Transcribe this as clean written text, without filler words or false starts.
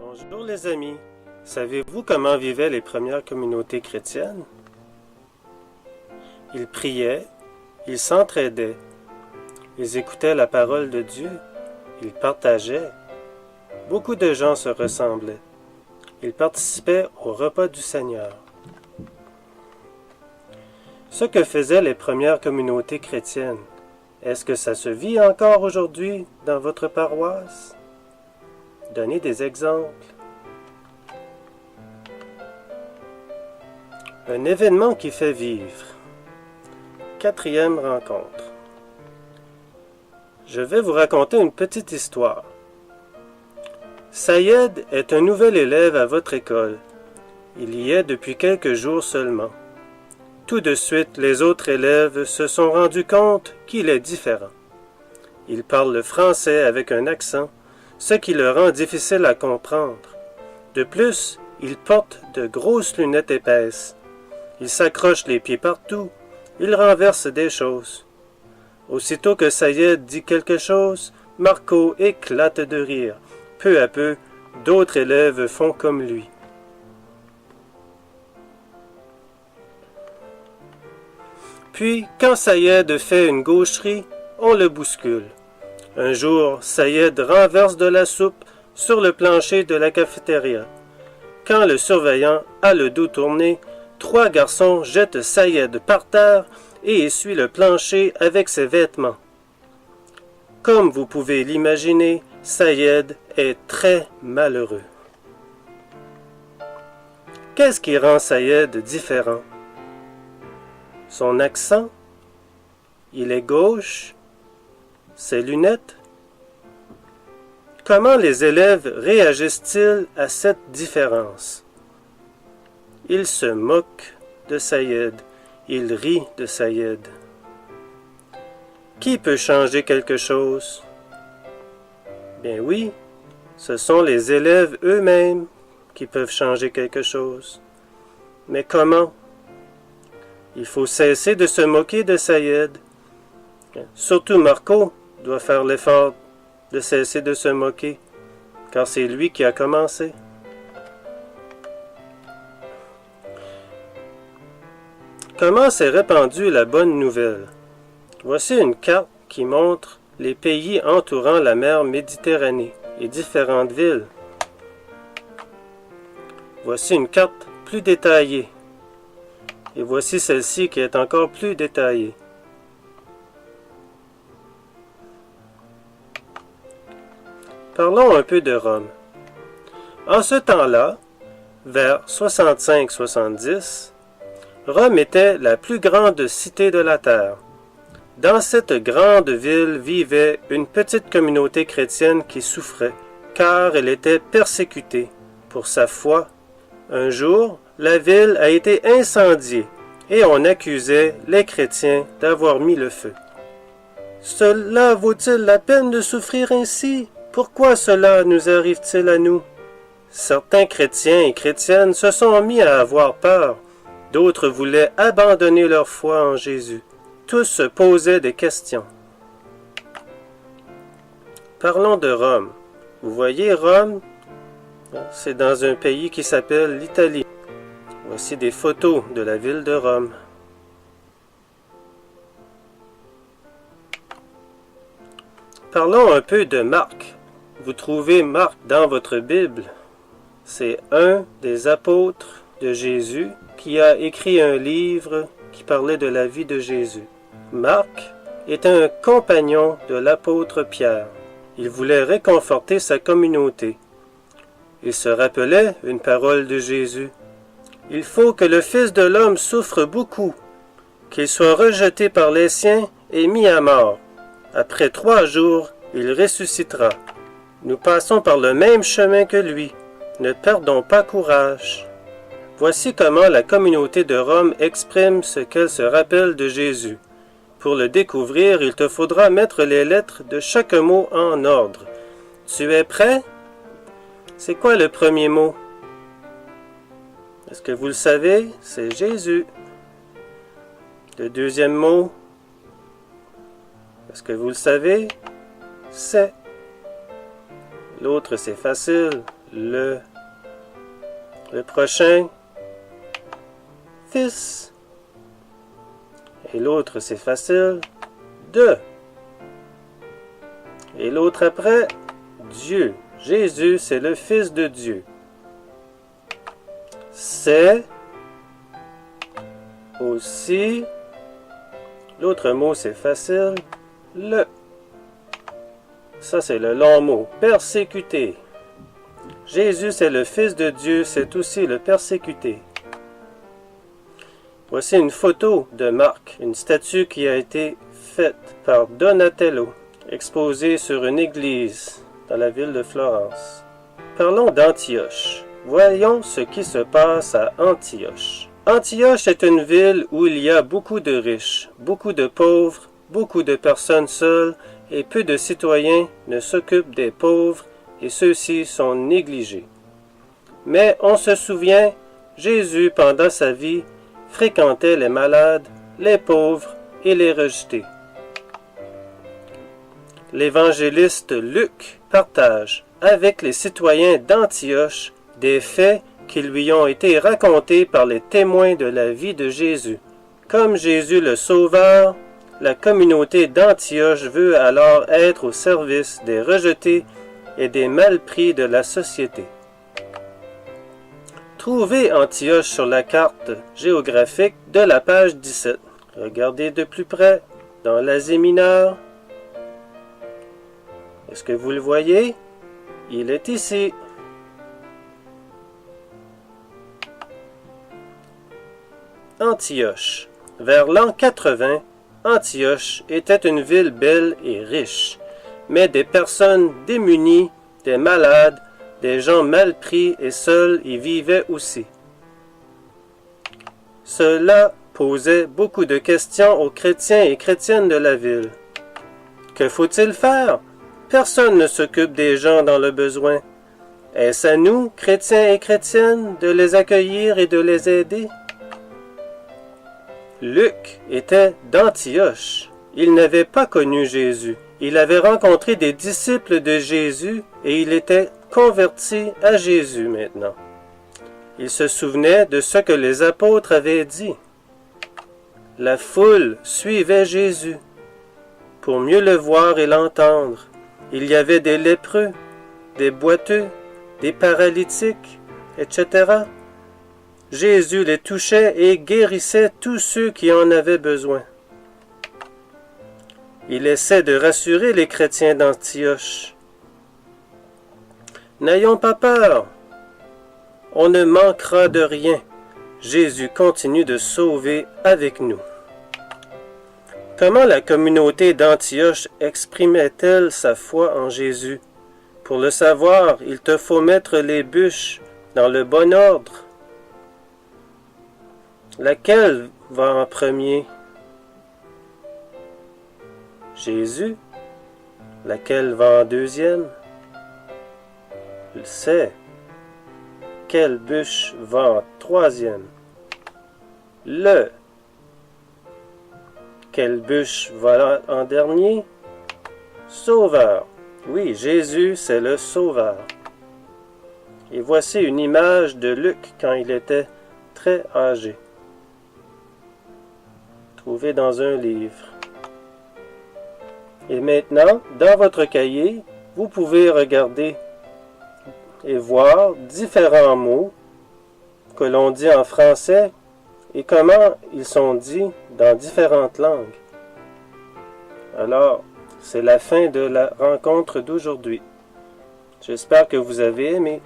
Bonjour les amis, savez-vous comment vivaient les premières communautés chrétiennes? Ils priaient, ils s'entraidaient, ils écoutaient la parole de Dieu, ils partageaient. Beaucoup de gens se ressemblaient. Ils participaient au repas du Seigneur. Ce que faisaient les premières communautés chrétiennes, est-ce que ça se vit encore aujourd'hui dans votre paroisse? Donnez des exemples. Un événement qui fait vivre. 4e rencontre. Je vais vous raconter une petite histoire. Sayed est un nouvel élève à votre école. Il y est depuis quelques jours seulement. Tout de suite, les autres élèves se sont rendus compte qu'il est différent. Il parle le français avec un accent, ce qui le rend difficile à comprendre. De plus, il porte de grosses lunettes épaisses. Il s'accroche les pieds partout. Il renverse des choses. Aussitôt que Sayed dit quelque chose, Marco éclate de rire. Peu à peu, d'autres élèves font comme lui. Puis, quand Sayed fait une gaucherie, on le bouscule. Un jour, Sayed renverse de la soupe sur le plancher de la cafétéria. Quand le surveillant a le dos tourné, 3 garçons jettent Sayed par terre et essuient le plancher avec ses vêtements. Comme vous pouvez l'imaginer, Sayed est très malheureux. Qu'est-ce qui rend Sayed différent? Son accent? Il est gauche? Ses lunettes? Comment les élèves réagissent-ils à cette différence? Ils se moquent de Sayed. Ils rient de Sayed. Qui peut changer quelque chose? Bien oui, ce sont les élèves eux-mêmes qui peuvent changer quelque chose. Mais comment? Il faut cesser de se moquer de Sayed. Surtout Marco doit faire l'effort de cesser de se moquer, car c'est lui qui a commencé. Comment s'est répandue la bonne nouvelle? Voici une carte qui montre les pays entourant la mer Méditerranée et différentes villes. Voici une carte plus détaillée. Et voici celle-ci qui est encore plus détaillée. Parlons un peu de Rome. En ce temps-là, vers 65-70, Rome était la plus grande cité de la terre. Dans cette grande ville vivait une petite communauté chrétienne qui souffrait, car elle était persécutée pour sa foi. Un jour, la ville a été incendiée et on accusait les chrétiens d'avoir mis le feu. Cela vaut-il la peine de souffrir ainsi? Pourquoi cela nous arrive-t-il à nous? Certains chrétiens et chrétiennes se sont mis à avoir peur. D'autres voulaient abandonner leur foi en Jésus. Tous se posaient des questions. Parlons de Rome. Vous voyez, Rome, c'est dans un pays qui s'appelle l'Italie. Voici des photos de la ville de Rome. Parlons un peu de Marc. Vous trouvez Marc dans votre Bible. C'est un des apôtres de Jésus qui a écrit un livre qui parlait de la vie de Jésus. Marc est un compagnon de l'apôtre Pierre. Il voulait réconforter sa communauté. Il se rappelait une parole de Jésus. Il faut que le Fils de l'homme souffre beaucoup, qu'il soit rejeté par les siens et mis à mort. Après 3 jours, il ressuscitera. Nous passons par le même chemin que lui. Ne perdons pas courage. Voici comment la communauté de Rome exprime ce qu'elle se rappelle de Jésus. Pour le découvrir, il te faudra mettre les lettres de chaque mot en ordre. Tu es prêt? C'est quoi le premier mot? Est-ce que vous le savez? C'est Jésus. Le deuxième mot? Est-ce que vous le savez? C'est. L'autre, c'est facile. le prochain, Fils. Et l'autre, c'est facile, de. Et l'autre après, Dieu. Jésus, c'est le Fils de Dieu. C'est aussi, l'autre mot, c'est facile, le. Ça, c'est le long mot, persécuté. Jésus, c'est le Fils de Dieu, c'est aussi le persécuté. Voici une photo de Marc, une statue qui a été faite par Donatello, exposée sur une église dans la ville de Florence. Parlons d'Antioche. Voyons ce qui se passe à Antioche. Antioche est une ville où il y a beaucoup de riches, beaucoup de pauvres, beaucoup de personnes seules et peu de citoyens ne s'occupent des pauvres et ceux-ci sont négligés. Mais on se souvient, Jésus, pendant sa vie, fréquentait les malades, les pauvres et les rejetés. L'évangéliste Luc partage avec les citoyens d'Antioche des faits qui lui ont été racontés par les témoins de la vie de Jésus. Comme Jésus le Sauveur, la communauté d'Antioche veut alors être au service des rejetés et des malpris de la société. Trouvez Antioche sur la carte géographique de la page 17. Regardez de plus près dans l'Asie mineure. Est-ce que vous le voyez? Il est ici. Antioche. Vers l'an 80, Antioche était une ville belle et riche, mais des personnes démunies, des malades, des gens mal pris et seuls y vivaient aussi. Cela posait beaucoup de questions aux chrétiens et chrétiennes de la ville. Que faut-il faire? Personne ne s'occupe des gens dans le besoin. Est-ce à nous, chrétiens et chrétiennes, de les accueillir et de les aider? Luc était d'Antioche. Il n'avait pas connu Jésus. Il avait rencontré des disciples de Jésus et il était converti à Jésus maintenant. Il se souvenait de ce que les apôtres avaient dit. La foule suivait Jésus. Pour mieux le voir et l'entendre, il y avait des lépreux, des boiteux, des paralytiques, etc. Jésus les touchait et guérissait tous ceux qui en avaient besoin. Il essaie de rassurer les chrétiens d'Antioche. N'ayons pas peur. On ne manquera de rien. Jésus continue de sauver avec nous. Comment la communauté d'Antioche exprimait-elle sa foi en Jésus? Pour le savoir, il te faut mettre les bûches dans le bon ordre. Laquelle va en premier? Jésus? Laquelle va en deuxième? Il sait. Quelle bûche va en troisième? Le. Quelle bûche va en dernier? Sauveur. Oui, Jésus, c'est le Sauveur. Et voici une image de Luc quand il était très âgé. Trouvée dans un livre. Et maintenant, dans votre cahier, vous pouvez regarder et voir différents mots que l'on dit en français et comment ils sont dits dans différentes langues. Alors, c'est la fin de la rencontre d'aujourd'hui. J'espère que vous avez aimé.